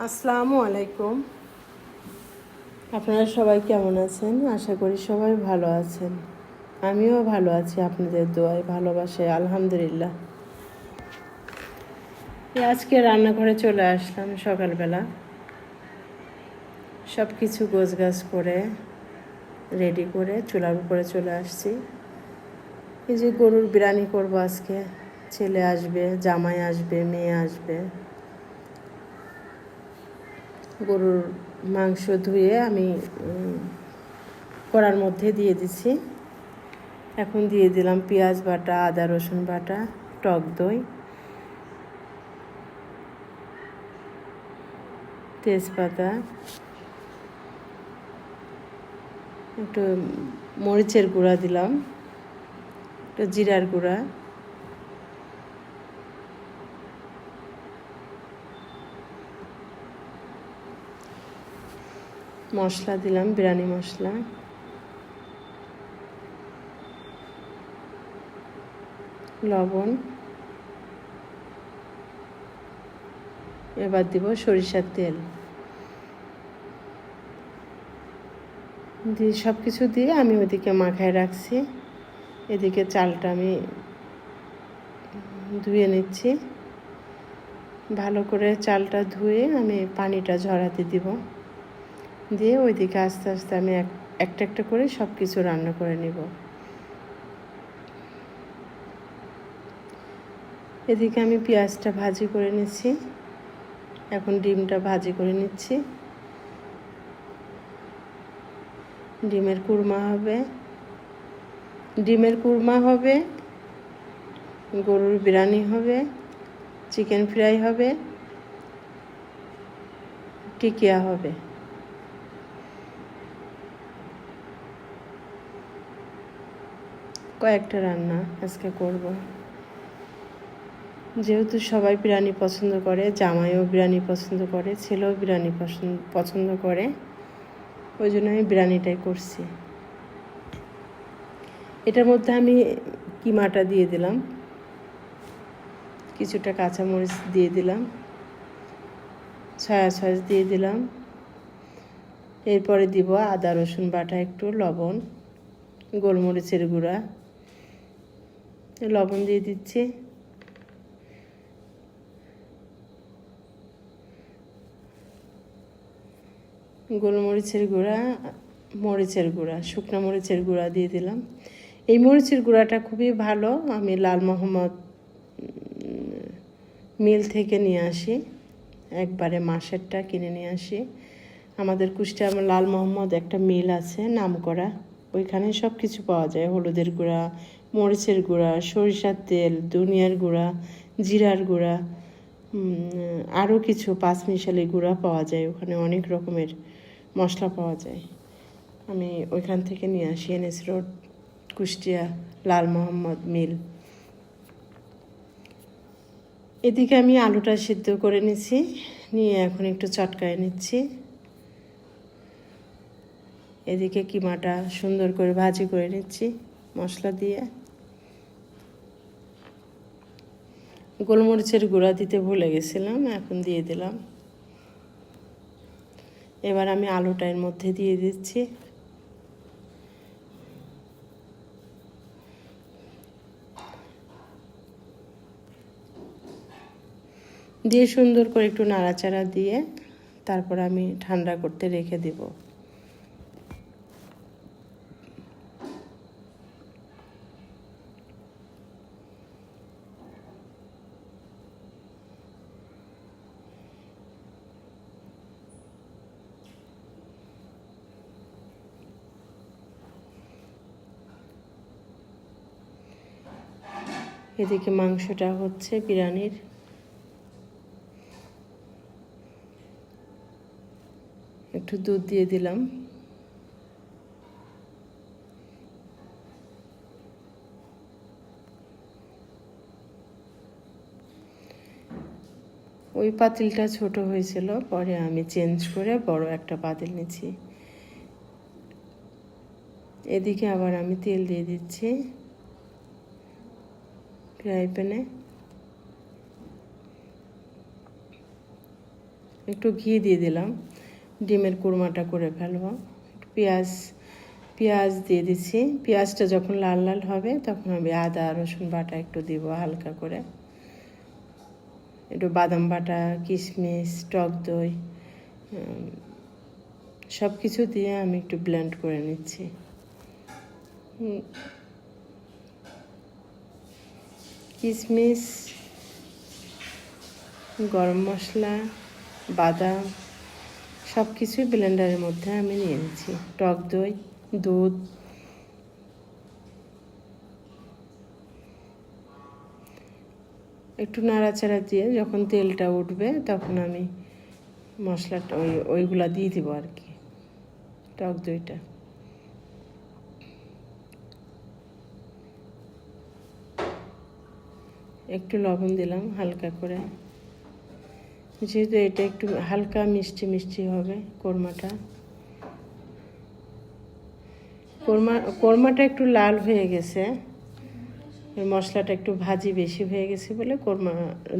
আসসালামু আলাইকুম। আপনারা সবাই কেমন আছেন? আশা করি সবাই ভালো আছেন। আমিও ভালো আছি আপনাদের দোয়ায়, ভালোবাসায়, আলহামদুলিল্লাহ। আজকে রান্নাঘরে চলে আসলাম সকালবেলা, সব কিছু গোছগাছ করে রেডি করে চুলার উপরে চলে আসছি। এই যে গরুর বিরিয়ানি করবো আজকে। ছেলে আসবে, জামাই আসবে, মেয়ে আসবে। গরুর মাংস ধুয়ে আমি কড়ার মধ্যে দিয়ে দিচ্ছি। এখন দিয়ে দিলাম পেঁয়াজ বাটা, আদা রসুন বাটা, টক দই, তেজপাতা, একটু মরিচের গুঁড়া দিলাম, একটু জিরার গুঁড়া, মশলা দিলাম, বিরিয়ানি মশলা, লবণ। এবার দিব সরিষার তেল দিয়ে সব কিছু দিয়ে আমি ওদিকে মাখায় রাখছি। এদিকে চালটা আমি ধুয়ে নিচ্ছি। ভালো করে চালটা ধুয়ে আমি পানিটা ঝরাতে দিব, দিয়ে ওইদিকে আস্তে আস্তে আমি একটা একটা করে সব কিছু রান্না করে নিব। এদিকে আমি পেঁয়াজটা ভাজি করে নিচ্ছি, এখন ডিমটা ভাজি করে নিচ্ছি। ডিমের কুরমা হবে, গরুর বিরিয়ানি হবে, চিকেন ফ্রাই হবে, টিকিয়া হবে। কয়েকটা রান্না আজকে করব। যেহেতু সবাই বিরিয়ানি পছন্দ করে, জামাইও বিরিয়ানি পছন্দ করে, ছেলেও বিরিয়ানি পছন্দ করে, ওই জন্য আমি বিরিয়ানিটাই করছি। এটার মধ্যে আমি কিমাটা দিয়ে দিলাম, কিছুটা কাঁচামরিচ দিয়ে দিলাম, সয়া সস দিয়ে দিলাম। এরপরে দিব আদা রসুন বাটা, একটু লবণ, গোলমরিচের গুঁড়া, লবণ দিয়ে দিচ্ছি। গোলমরিচের গুঁড়া, মরিচের গুঁড়া, শুকনো মরিচের গুঁড়া দিয়ে দিলাম। এই মরিচের গুঁড়াটা খুবই ভালো, আমি লাল মোহাম্মদ মিল থেকে নিয়ে আসি, একবারে মাসেরটা কিনে নিয়ে আসি। আমাদের কুষ্টিয়া লাল মোহাম্মদ একটা মিল আছে নাম করা, ওইখানে সব কিছু পাওয়া যায়। হলুদের গুঁড়া, মরিচের গুঁড়া, সরিষার তেল, ধনিয়ার গুঁড়া, জিরার গুঁড়া, আরও কিছু পাঁচমিশালি গুঁড়া পাওয়া যায়। ওখানে অনেক রকমের মশলা পাওয়া যায়। আমি ওইখান থেকে নিয়ে আসি, এনএস রোড, কুষ্টিয়া, লাল মোহাম্মদ মিল। এদিকে আমি আলুটা সিদ্ধ করে নিচ্ছি, নিয়ে এখন একটু চটকায় নিচ্ছি। এদিকে কিমাটা সুন্দর করে ভাজি করে নিচ্ছি মশলা দিয়ে। গোলমরিচের গুঁড়া দিতে ভুলে গেছিলাম, এখন দিয়ে দিলাম। এবার আমি আলুটা এর মধ্যে দিয়ে দিচ্ছি। দিয়ে সুন্দর করে একটু নাড়াচাড়া দিয়ে তারপর আমি ঠান্ডা করতে রেখে দেব। এদিকে মাংসটা হচ্ছে বিরিয়ানির। একটু দুধ দিয়ে দিলাম। ওই পাতিলটা ছোট হয়েছিল, পরে আমি চেঞ্জ করে বড় একটা পাতিল নিচ্ছি। এদিকে আবার আমি তেল দিয়ে দিচ্ছি ফ্রাই প্যানে। একটু ঘি দিয়ে দিলাম, ডিমের কুরমাটা করে ফেলবো। পেঁয়াজ দিয়ে দিচ্ছি। পেঁয়াজটা যখন লাল লাল হবে তখন আমি আদা রসুন বাটা একটু দিব হালকা করে, একটু বাদাম বাটা, কিশমিশ, টক দই সব কিছু দিয়ে আমি একটু ব্লেন্ড করে নিচ্ছি। কিশমিশ, গরম মশলা, বাদাম সব কিছুই ব্লেন্ডারের মধ্যে আমি নিয়ে নিচ্ছি। টক দই, দুধ, একটু নাড়াচাড়া দিয়ে যখন তেলটা উঠবে তখন আমি মশলাটা ওইগুলা দিয়ে দেবো আর কি, টক দইটা। একটু লবণ দিলাম হালকা করে, যেহেতু এটা একটু হালকা মিষ্টি মিষ্টি হবে কোরমাটা। কোরমাটা একটু লাল হয়ে গেছে, মশলাটা একটু ভাজি বেশি হয়ে গেছে বলে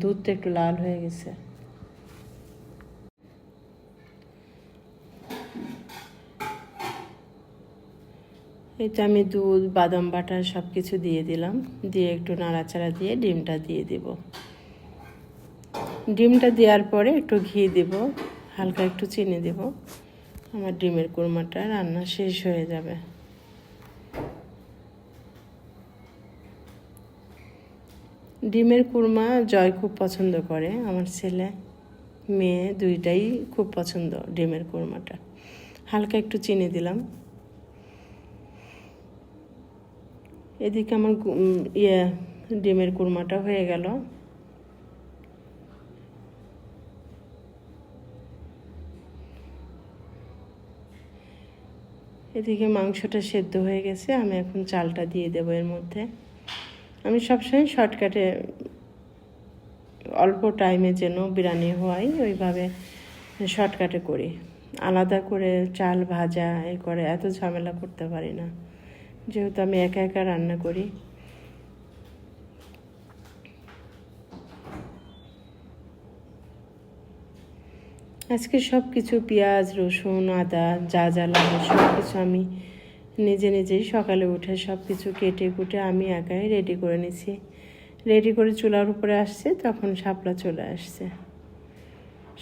দুধটা একটু লাল হয়ে গেছে। এটা আমি দুধ, বাদাম বাটা সব কিছু দিয়ে দিলাম, দিয়ে একটু নাড়াচাড়া দিয়ে ডিমটা দিয়ে দেব। ডিমটা দেওয়ার পরে একটু ঘি দেব, হালকা একটু চিনি দেব। আমার ডিমের কোরমাটা রান্না শেষ হয়ে যাবে। ডিমের কুরমা জয় খুব পছন্দ করে, আমার ছেলে মেয়ে দুইটাই খুব পছন্দ ডিমের কুরমাটা। হালকা একটু চিনি দিলাম। এদিকে আমার ডিমের কুরমাটা হয়ে গেল। এদিকে মাংসটা সেদ্ধ হয়ে গেছে, আমি এখন চালটা দিয়ে দেবো এর মধ্যে। আমি সবসময় শর্টকাটে অল্প টাইমে যেন বিরিয়ানি হয় ওইভাবে শর্টকাটে করি, আলাদা করে চাল ভাজা করে এত ঝামেলা করতে পারি না, যেহেতু আমি একা একা রান্না করি। আজকে সব কিছু পেঁয়াজ রসুন আদা যা যা লাগে সব কিছু আমি নিজেই সকালে উঠে সব কিছু কেটে কুটে আমি একাই রেডি করে নিছি। রেডি করে চুলার উপরে আসছে, তখন শাপলা চলে আসছে।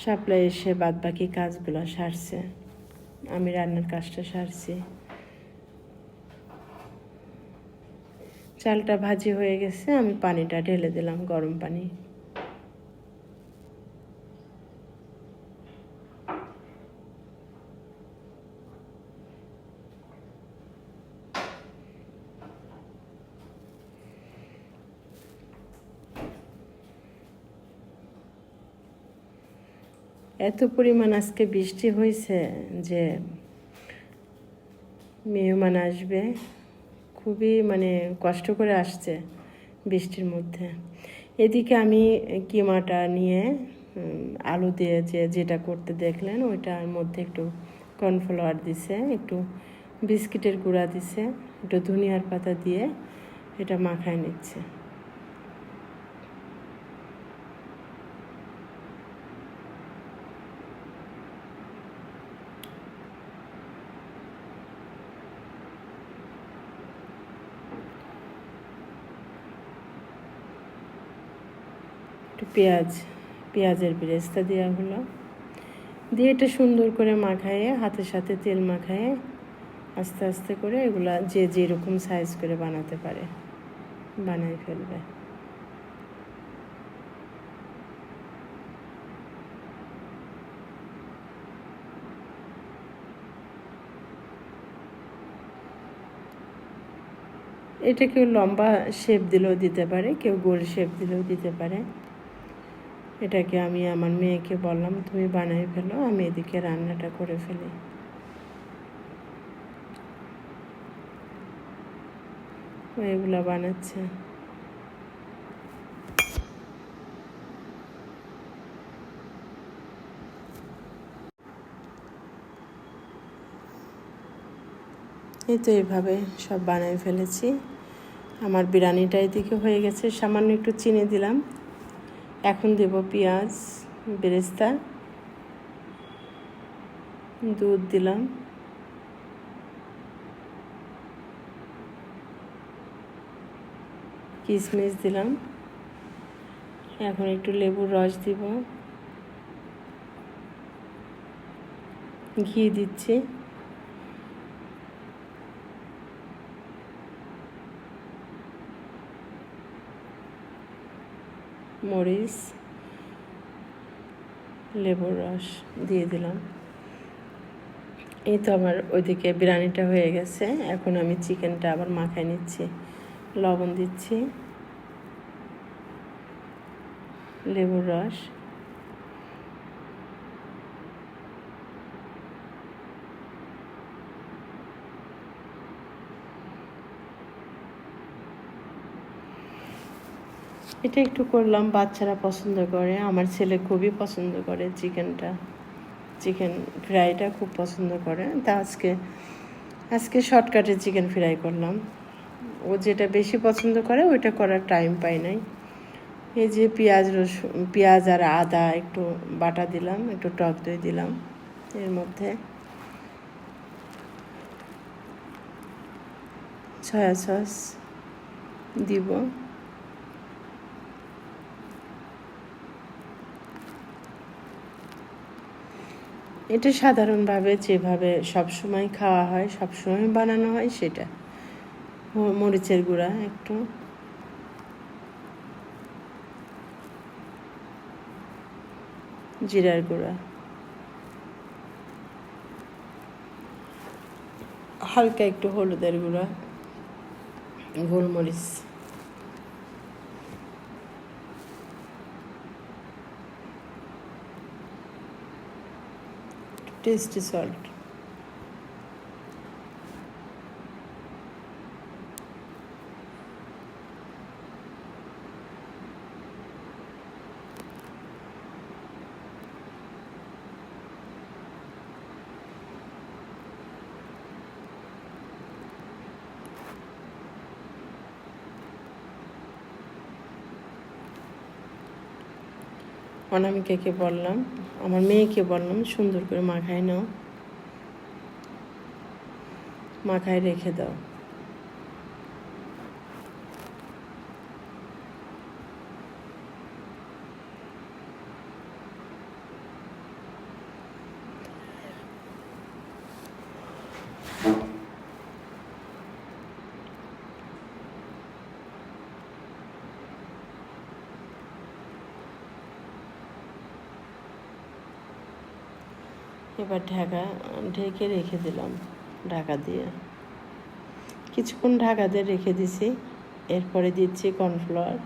শাপলা এসে বাদবাকি কাজগুলো সারছে, আমি রান্নার কাজটা সারছি। চালটা ভাজি হয়ে গেছে, আমি পানিটা ঢেলে দিলাম, গরম পানি। এত পরিমাণ আজকে বৃষ্টি হয়েছে যে মেহমান আসবে, খুবই কষ্ট করে আসছে বৃষ্টির মধ্যে। এদিকে আমি কিমাটা নিয়ে আলু দিয়ে যেটা করতে দেখলেন ওইটার মধ্যে একটু কর্নফ্লাওয়ার দিছে, একটু বিস্কিটের গুঁড়া দিছে, একটু ধনিয়ার পাতা দিয়ে এটা মাখায় নিচ্ছে। একটু পেঁয়াজের বেরেস্তা দেওয়া হলো, দিয়ে এটা সুন্দর করে মাখায়ে হাতের সাথে তেল মাখায়ে আস্তে আস্তে করে এগুলা যে যেরকম সাইজ করে বানাতে পারে বানাই ফেলবে। এটা কেউ লম্বা শেপ দিলেও দিতে পারে, কেউ গোল শেপ দিলেও দিতে পারে। এটাকে আমি আমার মেয়েকে বললাম তুমি বানাই ফেলো, আমি এদিকে রান্নাটা করে ফেলি। এগুলা বানাচ্ছে। এই তো এইভাবে সব বানিয়ে ফেলেছি। আমার বিরিয়ানিটা এদিকে হয়ে গেছে, সামান্য একটু চিনি দিলাম। এখন দেব পেঁয়াজ বেরেস্তা, দুধ দিলাম, কিশমিশ দিলাম, এখন একটু লেবুর রস দিব, ঘি দিচ্ছি, মরিচ, লেবুর রস দিয়ে দিলাম। এই তো আমার ওইদিকে বিরিয়ানিটা হয়ে গেছে। এখন আমি চিকেনটা আবার মাখায় নিচ্ছি। লবণ দিচ্ছি, লেবুর রস, এটা একটু করলাম, বাচ্চারা পছন্দ করে, আমার ছেলে খুবই পছন্দ করে চিকেনটা, চিকেন ফ্রাইটা খুব পছন্দ করে। তা আজকে শর্টকাটে চিকেন ফ্রাই করলাম। ও যেটা বেশি পছন্দ করে ওইটা করার টাইম পাই নাই। এই যে পেঁয়াজ আর আদা একটু বাটা দিলাম, একটু টক দই দিলাম, এর মধ্যে সয়া সস দিব, এটা সাধারণভাবে যেভাবে সবসময় খাওয়া হয়, সবসময় বানানো হয় সেটা। মরিচের গুঁড়া একটু, জিরার গুঁড়া, হালকা একটু হলুদের গুঁড়া, গোলমরিচ, টেস্টি সল্ট, অনামিকাকে বললাম, আমার মেয়েকে বললাম সুন্দর করে মাখায় নাও, মাখায় রেখে দাও। এবার ঢেকে রেখে দিলাম ঢাকা দিয়ে, কিছুক্ষণ ঢাকা দিয়ে রেখে দিছি। এরপরে দিচ্ছি কর্নফ্লাওয়ার,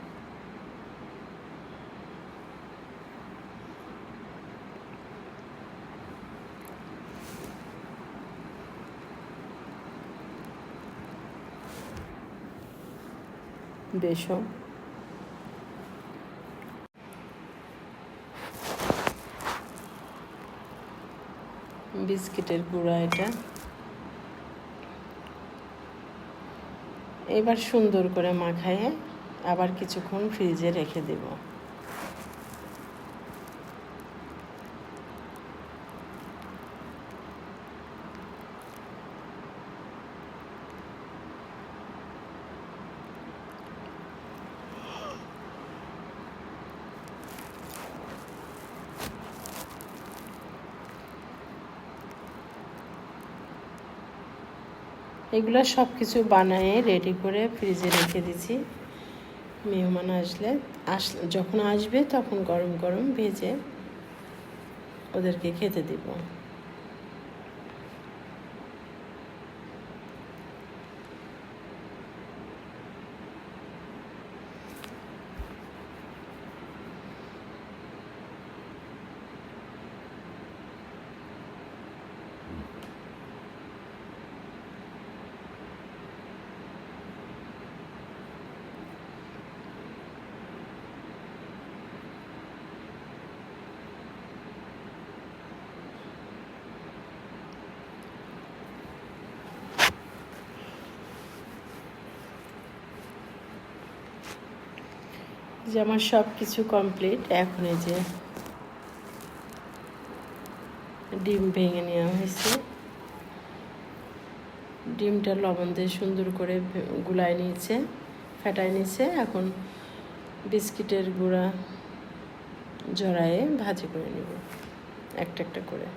বেসন, বিস্কিটের গুঁড়া এটা। এবার সুন্দর করে মাখায়ে আবার কিছুক্ষণ ফ্রিজে রেখে দেব। এগুলো সব কিছু বানিয়ে রেডি করে ফ্রিজে রেখে দিছি। মেহমান যখন আসবে তখন গরম গরম ভেজে ওদেরকে খেতে দিব। যে আমার সব কিছু কমপ্লিট। এখন এই যে ডিম ভেঙে নেওয়া হয়েছে। ডিমটা লবণ দিয়ে সুন্দর করে গুলায় নিয়েছে, ফেটায় নিয়েছে। এখন বিস্কিটের গুঁড়া জড়ায়ে ভাজি করে নেব একটা একটা করে।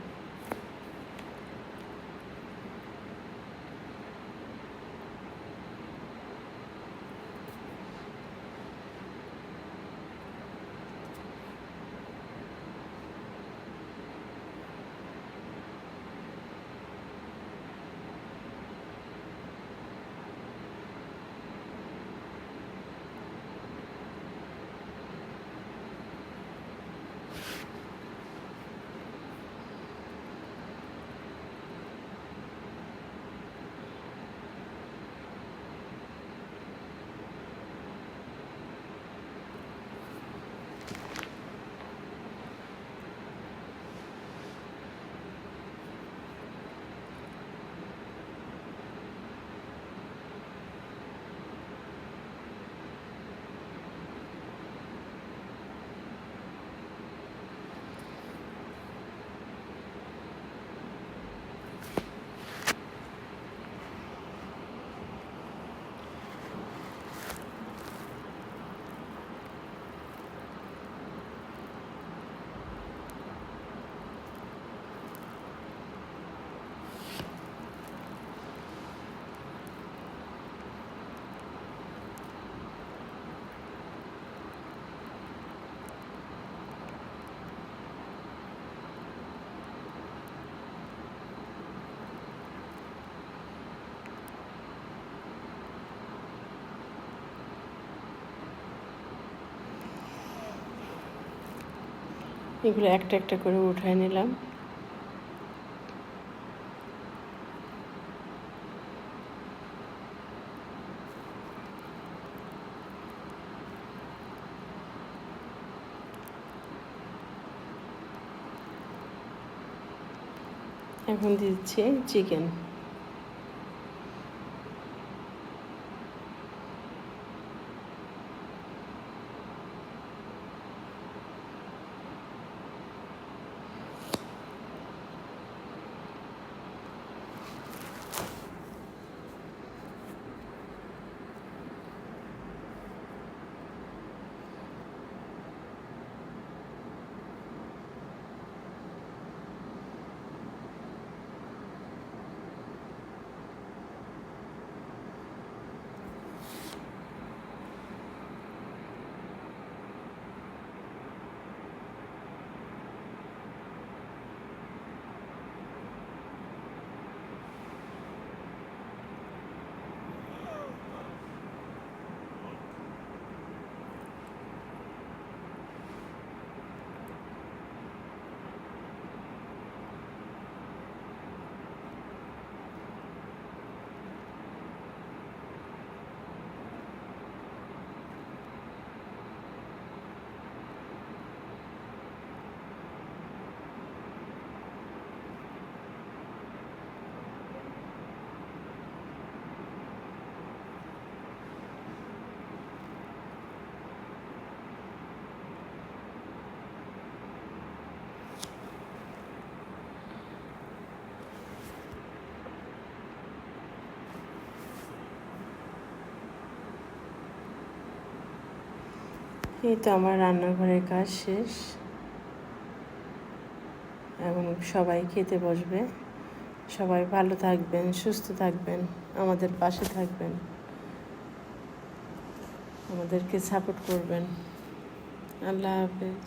এগুলো একটা একটা করে উঠায় নিলাম। এখন দিচ্ছি চিকেন। এই তো আমার রান্নাঘরের কাজ শেষ। এখন সবাই খেতে বসবে। সবাই ভালো থাকবেন, সুস্থ থাকবেন, আমাদের পাশে থাকবেন, আমাদেরকে সাপোর্ট করবেন। আল্লাহ হাফেজ।